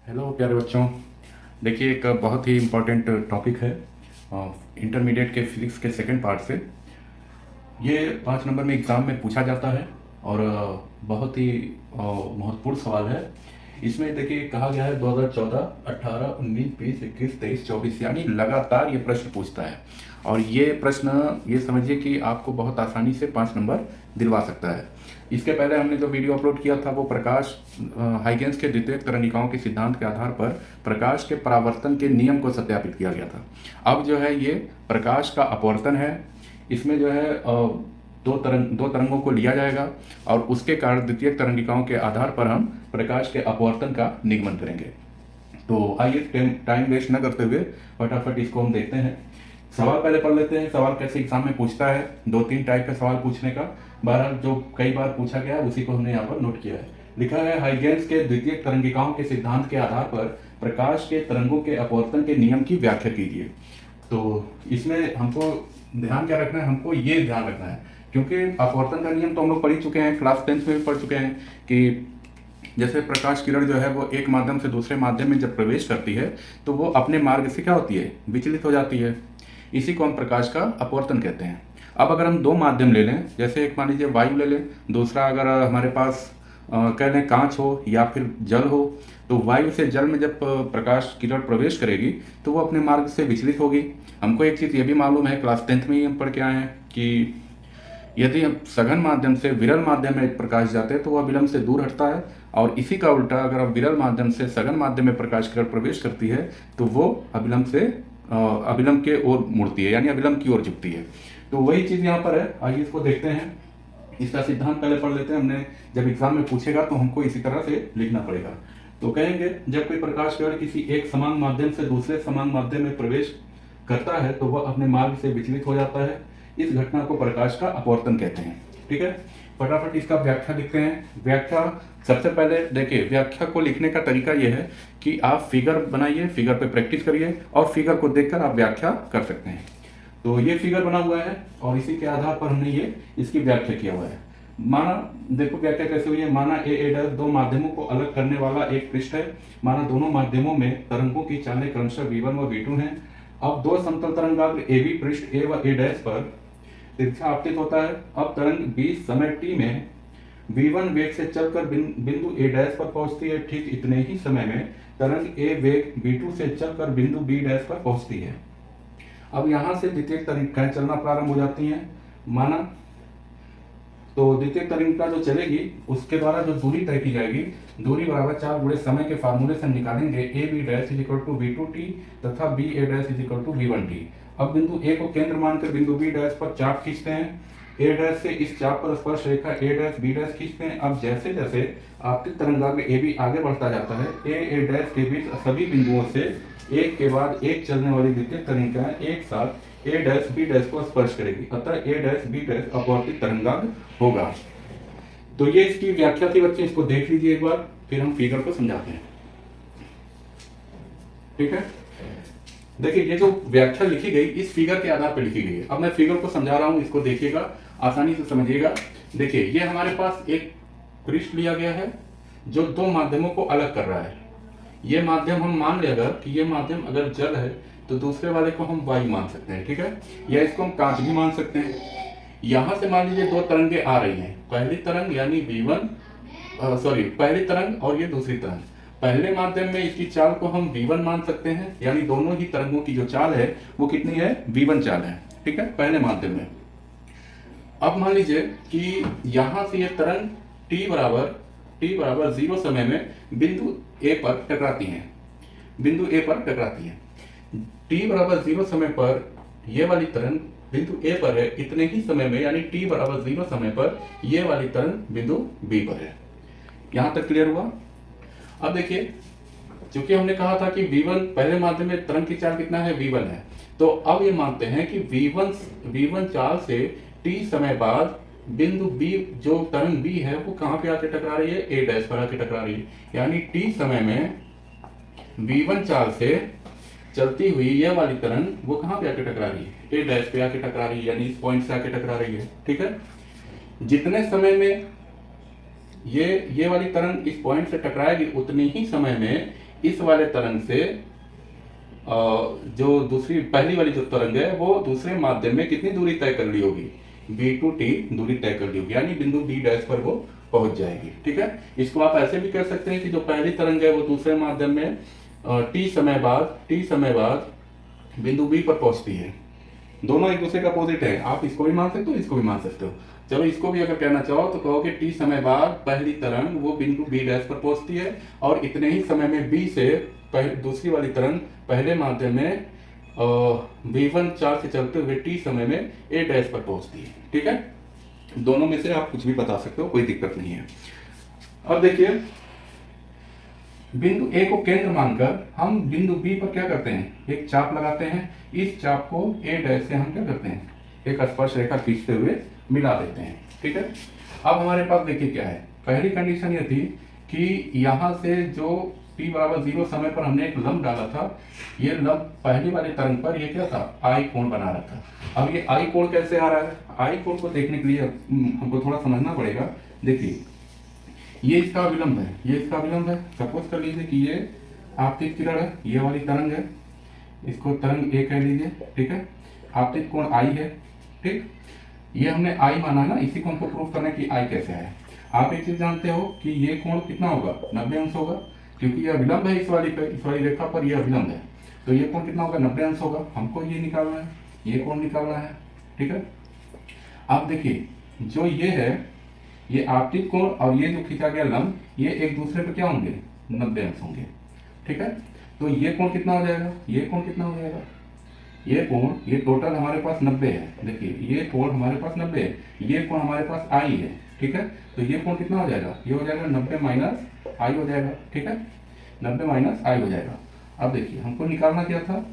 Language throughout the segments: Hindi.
हेलो प्यारे बच्चों। देखिए, एक बहुत ही इम्पोर्टेंट टॉपिक है इंटरमीडिएट के फिजिक्स के सेकंड पार्ट से। ये 5 नंबर में एग्ज़ाम में पूछा जाता है और बहुत ही महत्वपूर्ण सवाल है। इसमें देखिए कहा गया है 2014, 18, 19, 20, 21, 23, 24 यानी लगातार ये प्रश्न पूछता है। और ये प्रश्न ये समझिए कि आपको बहुत आसानी से 5 नंबर दिलवा सकता है। इसके पहले हमने जो वीडियो अपलोड किया था वो प्रकाश हाइगेंस के द्वितीयक तरंगिकाओं के सिद्धांत के आधार पर प्रकाश के परावर्तन के नियम को सत्यापित किया गया था। अब जो है ये प्रकाश का अपवर्तन है। इसमें जो है दो तरंगों को लिया जाएगा और उसके कारण द्वितीयक तरंगिकाओं के आधार पर हम प्रकाश के अपवर्तन का निगमन करेंगे। तो आइए टाइम वेस्ट न करते हुए फटाफट इसको हम देखते हैं। सवाल पहले पढ़ लेते हैं। सवाल कैसे एग्जाम में पूछता है, 2-3 टाइप का सवाल पूछने का। बहरहाल जो कई बार पूछा गया है उसी को हमने यहाँ पर नोट किया है। लिखा है हाइगेंस के द्वितीयक तरंगिकाओं के सिद्धांत के आधार पर प्रकाश के तरंगों के अपवर्तन के नियम की व्याख्या कीजिए। तो इसमें हमको ध्यान क्या रखना है, हमको ये ध्यान रखना है क्योंकि अपवर्तन का नियम तो हम लोग पढ़ ही चुके हैं, क्लास 10th में भी पढ़ चुके हैं कि जैसे प्रकाश किरण जो है वो एक माध्यम से दूसरे माध्यम में जब प्रवेश करती है तो वो अपने मार्ग से क्या होती है, विचलित हो जाती है। इसी को हम प्रकाश का अपवर्तन कहते हैं। अब अगर हम दो माध्यम ले लें, जैसे एक मान लीजिए वायु ले लें, दूसरा अगर हमारे पास कह लें कांच हो या फिर जल हो, तो वायु से जल में जब प्रकाश किरण प्रवेश करेगी तो वो अपने मार्ग से विचलित होगी। हमको एक चीज़ ये भी मालूम है, क्लास 10th में ही हम पढ़ के आए हैं कि यदि हम सघन माध्यम से विरल माध्यम में प्रकाश जाते हैं तो वह विलंब से दूर हटता है, और इसी का उल्टा अगर हम विरल माध्यम से सघन माध्यम में प्रकाश किरण प्रवेश करती है तो वो अविलंब के ओर मुड़ती है, यानी अविलंब की ओर झुकती है। तो वही चीज़ यहाँ पर है। आइए इसको देखते हैं। इसका सिद्धांत पहले पढ़ लेते हैं। हमने जब एग्जाम में पूछेगा तो हमको इसी तरह से लिखना पड़ेगा। तो कहेंगे जब कोई प्रकाश किरण किसी एक समान माध्यम से दूसरे समान माध्यम में प्रवेश करता है तो वह अपने मार्ग से विचलित हो जाता है। इस घटना को प्रकाश का अपवर्तन कहते हैं। ठीक है, फटाफट इसका व्याख्या लिखते हैं। व्याख्या सबसे पहले देखिए, व्याख्या को लिखने का तरीका यह है कि आप फिगर बनाइए, फिगर पे प्रैक्टिस करिए और फिगर को देखकर आप व्याख्या कर सकते हैं। तो ये फिगर बना हुआ है और इसी के आधार पर हमने ये इसकी व्याख्या किया हुआ है। माना देखो व्याख्या कैसे हुई है। माना ए डैश दो माध्यमों को अलग करने वाला एक पृष्ठ है। माना दोनों माध्यमों में तरंगों की चालें क्रमशः v1 व v2 हैं। अब दो समतल तरंगाग्र ए बी पृष्ठ ए व ए डैश पर तिरछा आपतित होता है। अब तरंग b समय t में v1 वेग से चलकर बिंदु a डैश पर पहुंचती है। ठीक इतने ही समय में तरंग a वेग v2 से चलकर बिंदु b डैश पर पहुंचती है। अब यहां से द्वितीयक तरंगिकाएं चलना प्रारंभ हो जाती हैं। माना तो द्वितीयक तरंगिका जो चलेगी उसके द्वारा जो दूरी तय की जाएगी, दूरी बराबर 4 गुणे समय के फार्मूले से हम निकालेंगे A B dash is equal to v2t तथा B A dash is equal to v1t। अब बिंदु ए को केंद्र मानकर बिंदु बी डैश पर चाप खींचते हैं। ए डैश से इस चाप पर स्पर्श रेखा ए डैश बी डैश खींचते हैं। अब जैसे जैसे आपतित तरंगाग्र ए बी आगे बढ़ता जाता है, ए डैश के बीच सभी बिंदुओं से एक के बाद एक चलने वाली द्वितीयक तरंगिकाएं एक साथ ए डैश बी डैश को स्पर्श करेगी, अतः ए डैश बी डैश अपवर्तित तरंगाग्र होगा। तो ये इसकी व्याख्या थी बच्चे, इसको देख लीजिए एक बार, फिर हम फिगर को समझाते हैं। ठीक है, देखिए ये जो व्याख्या लिखी गई इस फिगर के आधार पर लिखी गई है। अब मैं फिगर को समझा रहा हूं, इसको देखिएगा, आसानी से समझिएगा। देखिए ये हमारे पास एक पृष्ठ लिया गया है जो दो माध्यमों को अलग कर रहा है। ये माध्यम हम मान ले अगर कि ये माध्यम अगर जल है तो दूसरे वाले को हम वायु मान सकते हैं। ठीक है, या इसको हम कांच भी मान सकते हैं। यहां से मान लीजिए दो तरंगे आ रही हैं, पहली तरंग यानी पहली तरंग और ये दूसरी तरंग। पहले माध्यम में इसकी चाल को हम v1 मान सकते हैं, यानी दोनों ही तरंगों की जो चाल है वो कितनी है, v1 चाल है। ठीक है, पहले माध्यम में। अब मान लीजिए कि यहां से ये तरंग t बराबर 0 समय में बिंदु a पर टकराती हैं, बिंदु a पर टकराती हैं। t बराबर 0 समय पर ये वाली तरंग बिंदु a पर है, इतने ही समय में यानी t बराबर 0 समय पर ये वाली तरंग बिंदु b पर है। यहां तक क्लियर हुआ। अब देखिए, चूंकि हमने कहा था कि v1 पहले माध्यम में तरंग की चाल कितना है, v1 है, तो अब ये मानते हैं कि v1 चाल से t समय बाद बिंदु b जो तरंग b है वो कहां पे आके टकरा रही है, a डैश पर आके टकरा रही है। यानी t समय में v1 चाल से चलती हुई ये वाली तरंग वो कहां पे आके टकरा रही है, a डैश पे आके टकरा रही है, यानी इस पॉइंट से आके टकरा रही है। ठीक है, जितने समय में ये वाली तरंग इस पॉइंट से टकराएगी उतने ही समय में इस वाले तरंग से जो दूसरी पहली वाली जो तरंग है वो दूसरे माध्यम में कितनी दूरी तय कर ली होगी, b टू t दूरी तय कर ली होगी, यानी बिंदु b डैश पर वो पहुंच जाएगी। ठीक है, इसको आप ऐसे भी कर सकते हैं कि जो पहली तरंग है वो दूसरे माध्यम में t समय बाद बिंदु b पर पहुंचती है। दोनों एक दूसरे का अपोजिट है, आप इसको भी मान सकते हो, इसको भी मान सकते हो। चलो इसको भी अगर कहना चाहो तो कहो कि t समय बाद पहली तरंग वो बिंदु b डैश पर पहुंचती है और इतने ही समय में b से दूसरी वाली तरंग पहले माध्यम में v1 चार्ज से चलते हुए t समय में a डैश पर पहुंचती है। ठीक है, दोनों में से आप कुछ भी बता सकते हो, कोई दिक्कत नहीं है। अब देखिए, बिंदु A को केंद्र मानकर हम बिंदु B पर क्या करते हैं, एक चाप लगाते हैं। इस चाप को A डैश से हम क्या करते हैं, एक स्पर्श रेखा खींचते हुए मिला देते हैं। ठीक है, अब हमारे पास देखिए क्या है, पहली कंडीशन ये थी कि यहां से जो t बराबर 0 समय पर हमने एक लंब डाला था, ये लंब पहली वाली तरंग पर ये क्या था, I कोण बना रहा था। अब ये I कोण कैसे आ रहा है, I कोण को देखने के लिए हमको थोड़ा समझना पड़ेगा। देखिए, ये इसका विलंब है, ये इसका विलंब है। सपोज कर लीजिए कि ये आपतित किरण है, ये वाली तरंग है, इसको तरंग A कह लीजिए। ठीक है, आपतित कोण I है। ठीक, ये हमने I माना ना, इसी को हमको प्रूफ करना है कि I कैसे है। आप एक चीज जानते हो कि ये कोण कितना होगा, 90 अंश होगा, क्योंकि यह विलंब है इस वाली रेखा पर, यह विलंब है, तो ये कोण कितना होगा, 90 अंश होगा। हमको ये निकालना है, ये कोण निकालना है। ठीक है, आप देखिए, जो ये है, ये आपतित कोण और ये जो खींचा गया लंब, ये एक दूसरे पे क्या होंगे, 90 अंश होंगे। ठीक है, तो ये कोण कितना हो जाएगा, ये कोण कितना हो जाएगा, ये कोण, ये टोटल हमारे पास 90 है। देखिए, ये कोण हमारे पास 90 है, ये कोण हमारे पास I है। ठीक है, तो ये कोण कितना हो जाएगा, ये हो जाएगा 90 माइनस I हो जाएगा। ठीक है, 90 माइनस I हो जाएगा। अब देखिए, हमको निकालना क्या था,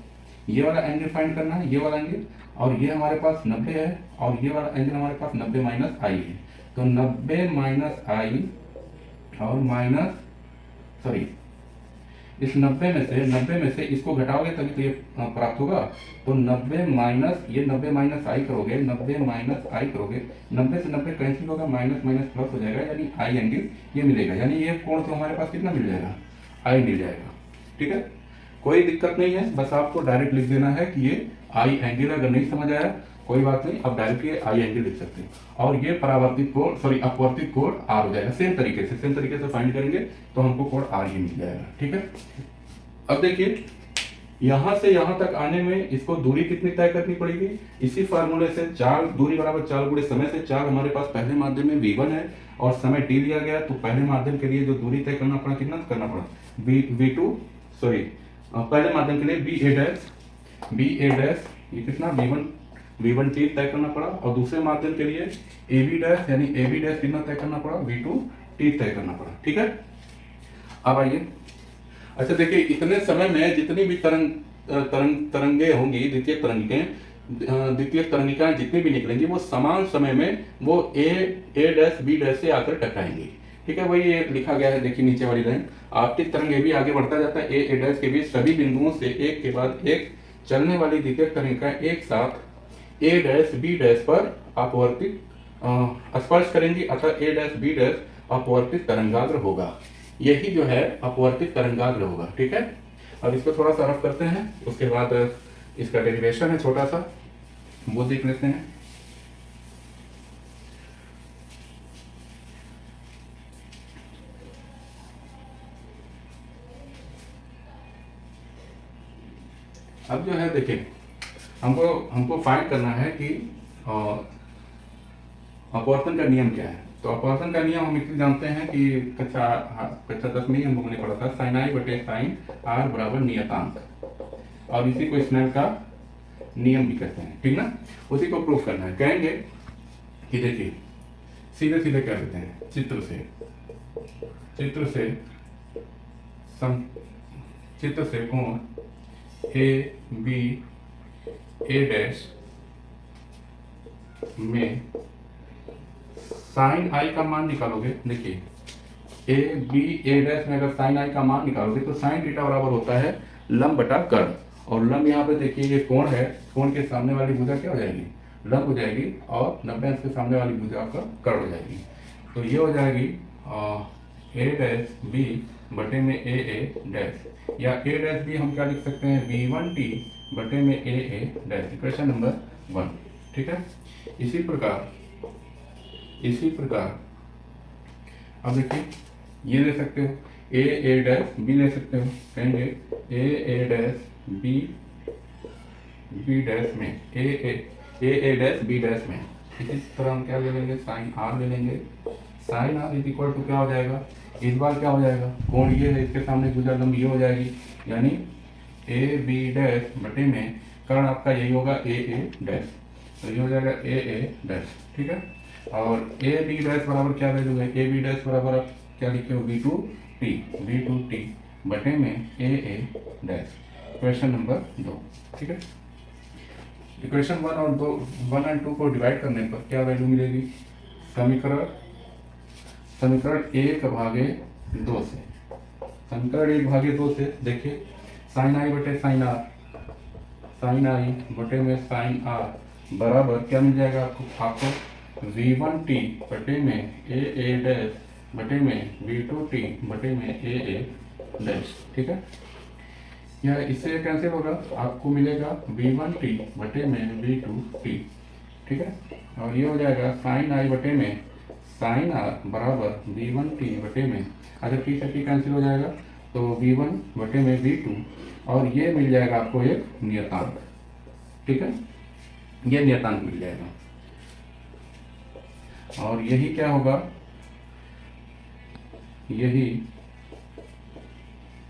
ये वाला एंगल फाइंड करना है, ये वाला एंगल, और ये हमारे पास 90 है और ये वाला एंगल हमारे पास 90 माइनस I है। तो 90 माइनस I और माइनस, सॉरी, इस 90 में से इसको घटाओगे तभी तो ये प्राप्त होगा। तो 90 माइनस, ये 90 माइनस I करोगे, 90 माइनस I करोगे, 90 से 90 कैंसिल होगा, माइनस माइनस प्लस हो जाएगा, यानी I एंगल ये मिलेगा, यानी ये कोण तो हमारे पास कितना मिल जाएगा, I मिल जाएगा। ठीक है, कोई दिक्कत नहीं है, बस आपको डायरेक्ट लिख देना है कि ये I एंगल। अगर नहीं समझ आया कोई बात नहीं, आप डायरेक्ट ये I एंगल लिख सकते हैं, और ये परावर्तित कोण, सॉरी अपवर्तित कोण R हो जाएगा। सेम तरीके से फाइंड करेंगे तो हमको कोण R ही मिल जाएगा। ठीक है, अब देखिए, यहां से यहां तक आने में इसको दूरी कितनी तय करनी पड़ेगी, इसी फार्मूले से 4 दूरी बराबर 4 गुणे समय से 4 हमारे पास पहले माध्यम में V1 है और समय t लिया गया, तो पहले माध्यम के लिए जो दूरी तय करना पड़ा, कितना करना पड़ा, V2, सॉरी पहले माध्यम के लिए BA डैश, ये कितना V1 t तय करना पड़ा, और दूसरे माध्यम के लिए AB डैश, यानी AB डैश कितना तय करना पड़ा, V2 t तय करना पड़ा। ठीक है, अब आइए, अच्छा देखिए, इतने समय में जितनी भी तरंगे होंगी, द्वितीय तरंगिकाएं जितनी भी निकलेंगी, वो समान समय में वो A डैश B डैश से आकर टकराएंगी। ठीक है, वही लिखा गया है, देखिए नीचे वाली लाइन, आपतित तरंग A भी आगे बढ़ता जाता है, A डैश के बीच सभी बिंदुओं से एक के बाद एक चलने वाली द्वितीय तरंगिकाएं एक साथ A डैश B डैश पर अपवर्तित स्पर्श करेंगी, अतः A डैश B डैश अपवर्तित तरंगाग्र होगा। यही जो है अपवर्तित तरंगाग्र होगा। ठीक है, अब इसको थोड़ा सा रफ करते हैं, उसके बाद इसका डेरिवेशन है छोटा सा, वो देख लेते हैं। अब जो है देखिए, हमको फाइंड करना है कि अपवर्तन का नियम क्या है। तो अपवर्तन का नियम हम इसलिए जानते हैं कि कक्षा 10 में ही हम लोगों ने पढ़ा था, साइन I बटे साइन R बराबर नियतांक, और इसी को स्नेल का नियम भी कहते हैं। ठीक ना, उसी को प्रूफ करना है। कहेंगे कि देखिए, सीधे सीधे कह देते हैं, चित्र से कोण A डैश में साइन I का मान निकालोगे। देखिए, A डैश में अगर साइन I का मान निकालोगे तो साइन थीटा बराबर होता है लंब बटा कर्ण, और लंब यहाँ पे देखिए ये कोण है, कोण के सामने वाली भुजा क्या हो जाएगी, लंब हो जाएगी, और 90 अंश के सामने वाली भुजा का कर्ण हो जाएगी। तो ये हो जाएगी A डैश B बटे में A डैश, या ए डैश भी हम क्या लिख सकते हैं, V1T बटे में ए डैश, इक्वेशन नंबर 1। ठीक है, इसी प्रकार अब देखिए ये ले सकते हो, ए डैश बी ले सकते हो, कहेंगे ए डैश बी डैश में ए डैश बी डैश में। इसी तरह हम क्या ले लेंगे, साइन आर ले लेंगे। Sine R is equal to क्या हो जाएगा, इस बार क्या हो जाएगा, कोण ये है, इसके सामने भुजा लंब ये हो जाएगी, यानी ए बी डैश बटे में कर्ण आपका यही होगा ए डैश, तो ये हो जाएगा ए डैश। ठीक है, और ए बी डैश बराबर क्या वैल्यू है, ए बी डैश बराबर आप क्या लिखे हो, V2T बटे में ए डैश, क्वेश्चन नंबर 2। ठीक है, इक्वेशन 1 और 2 को डिवाइड करने पर क्या वैल्यू मिलेगी, समीकरण 1/2 से, समीकरण 1/2 से देखिए साइन आई बटे साइन आई बटे में साइन आर बराबर क्या मिल जाएगा आपको V1T बटे में ए डैश बटे में V2T बटे में ए डैश। ठीक है, यह इससे कैंसिल होगा, आपको मिलेगा V1T बटे में V2T। ठीक है, और ये हो जाएगा साइन आई बटे में साइन आर बराबर V1T बटे में, अगर T से T कैंसिल हो जाएगा तो V1 बटे में V2, और ये मिल जाएगा आपको एक नियतांक। ठीक है, ये नियतांक मिल जाएगा, और यही क्या होगा, यही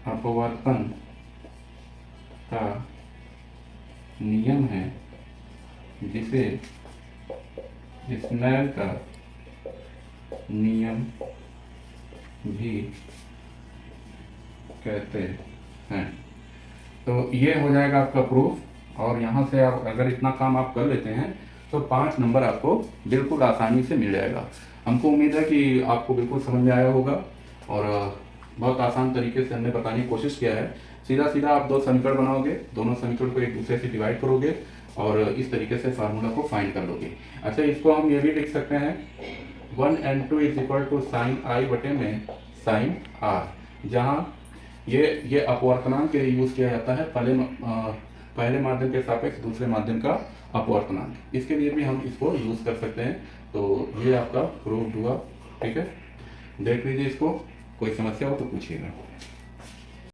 अपवर्तन का नियम है, जिसे स्नेल का नियम भी कहते हैं। तो ये हो जाएगा आपका प्रूफ, और यहाँ से आप अगर इतना काम आप कर लेते हैं तो 5 नंबर आपको बिल्कुल आसानी से मिल जाएगा। हमको उम्मीद है कि आपको बिल्कुल समझ में आया होगा, और बहुत आसान तरीके से हमने बताने की कोशिश किया है। सीधा आप 2 समीकरण बनाओगे, दोनों समीकरण को एक दूसरे से डिवाइड करोगे, और इस तरीके से फार्मूला को फाइंड कर लोगे। अच्छा, इसको हम ये भी लिख सकते हैं 1n2 is equal to sine i बटे में साइन आर, जहाँ ये अपवर्तनांक के लिए यूज किया जाता है, पहले माध्यम के सापेक्ष दूसरे माध्यम का अपवर्तनांक, इसके लिए भी हम इसको यूज कर सकते हैं। तो ये आपका प्रूव्ड हुआ। ठीक है, देख लीजिए इसको, कोई समस्या हो तो पूछिएगा।